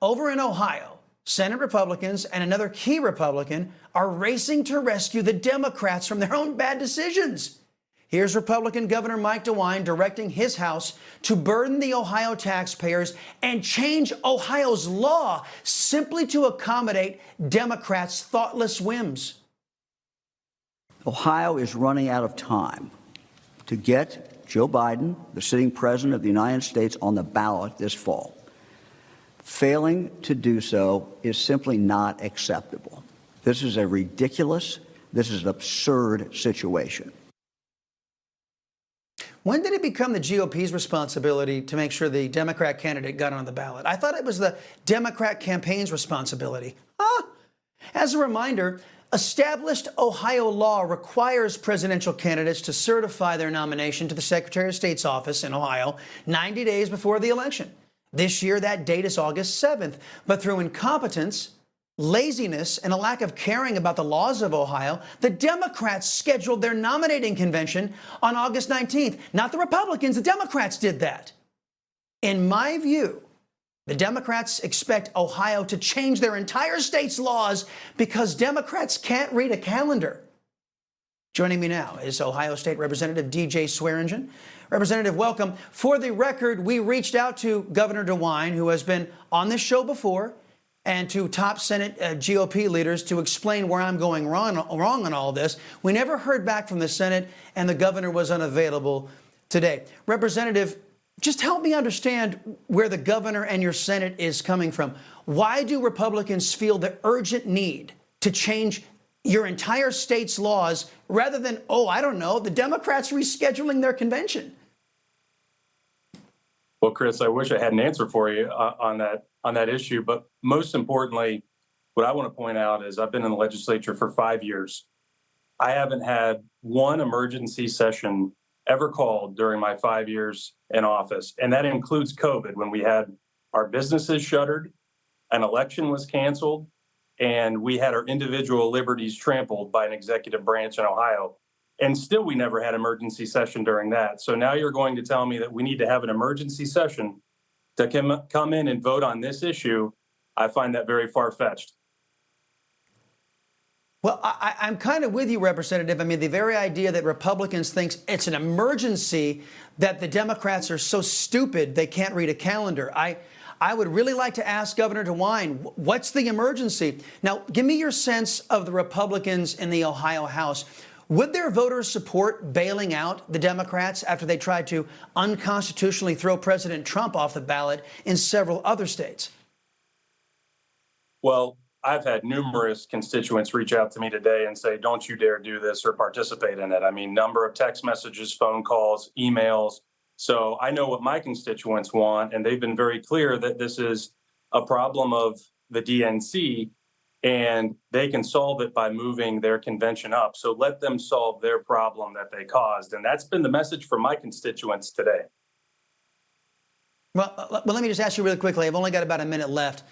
over in Ohio, Senate Republicans and another key Republican are racing to rescue the Democrats from their own bad decisions. Here's Republican Governor Mike DeWine directing his House to burden the Ohio taxpayers and change Ohio's law simply to accommodate Democrats' thoughtless whims. Ohio is running out of time to get Joe Biden, the sitting president of the United States, on the ballot this fall. Failing to do so is simply not acceptable. This is a ridiculous, this is an absurd situation. When did it become the GOP's responsibility to make sure the Democrat candidate got on the ballot? I thought it was the Democrat campaign's responsibility. As a reminder, established Ohio law requires presidential candidates to certify their nomination to the Secretary of State's office in Ohio 90 days before the election. This year, that date is August 7th. But through incompetence, laziness, and a lack of caring about the laws of Ohio, the Democrats scheduled their nominating convention on August 19th. Not the Republicans, the Democrats did that. In my view, the Democrats expect Ohio to change their entire state's laws because Democrats can't read a calendar. Joining me now is Ohio State Representative DJ Swearingen. Representative, welcome. For the record, we reached out to Governor DeWine, who has been on this show before, and to top Senate GOP leaders to explain where I'm going wrong on all this. We never heard back from the Senate, and the governor was unavailable today. Representative, just help me understand where the governor and your Senate is coming from. Why do Republicans feel the urgent need to change your entire state's laws rather than, I don't know, the Democrats rescheduling their convention? Well, Chris, I wish I had an answer for you on that issue. But most importantly, what I want to point out is I've been in the legislature for 5 years. I haven't had one emergency session ever called during my 5 years in office. And that includes COVID, when we had our businesses shuttered, an election was canceled, and we had our individual liberties trampled by an executive branch in Ohio. And still, we never had emergency session during that. So now you're going to tell me that we need to have an emergency session to come in and vote on this issue. I find that very far-fetched. Well, I'm kind of with you, Representative. I mean, the very idea that Republicans think it's an emergency, that the Democrats are so stupid they can't read a calendar. I would really like to ask Governor DeWine, what's the emergency? Now, give me your sense of the Republicans in the Ohio House. Would their voters support bailing out the Democrats after they tried to unconstitutionally throw President Trump off the ballot in several other states? Well, I've had numerous constituents reach out to me today and say, don't you dare do this or participate in it. I mean, number of text messages, phone calls, emails. So I know what my constituents want, and they've been very clear that this is a problem of the DNC, and they can solve it by moving their convention up. So let them solve their problem that they caused. And that's been the message from my constituents today. Well, let me just ask you really quickly. I've only got about a minute left.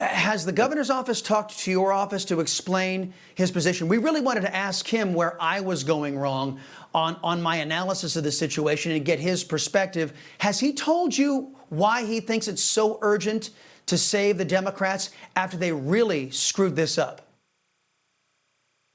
Has the governor's office talked to your office to explain his position? We really wanted to ask him where I was going wrong on my analysis of the situation and get his perspective. Has he told you why he thinks it's so urgent to save the Democrats after they really screwed this up?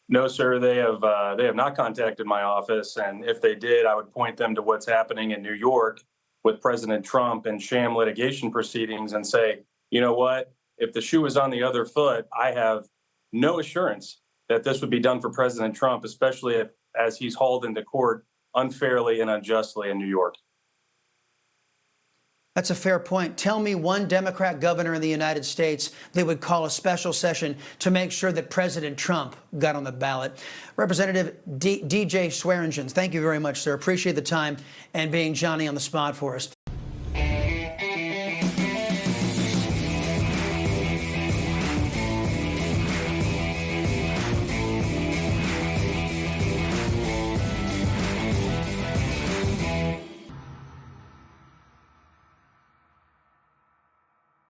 No, sir. They have not contacted my office. And if they did, I would point them to what's happening in New York with President Trump and sham litigation proceedings and say, you know what? If the shoe is on the other foot, I have no assurance that this would be done for President Trump, especially as he's hauled into court unfairly and unjustly in New York. That's a fair point. Tell me one Democrat governor in the United States that would call a special session to make sure that President Trump got on the ballot. Representative DJ Swearingen, thank you very much, sir. Appreciate the time and being Johnny on the spot for us.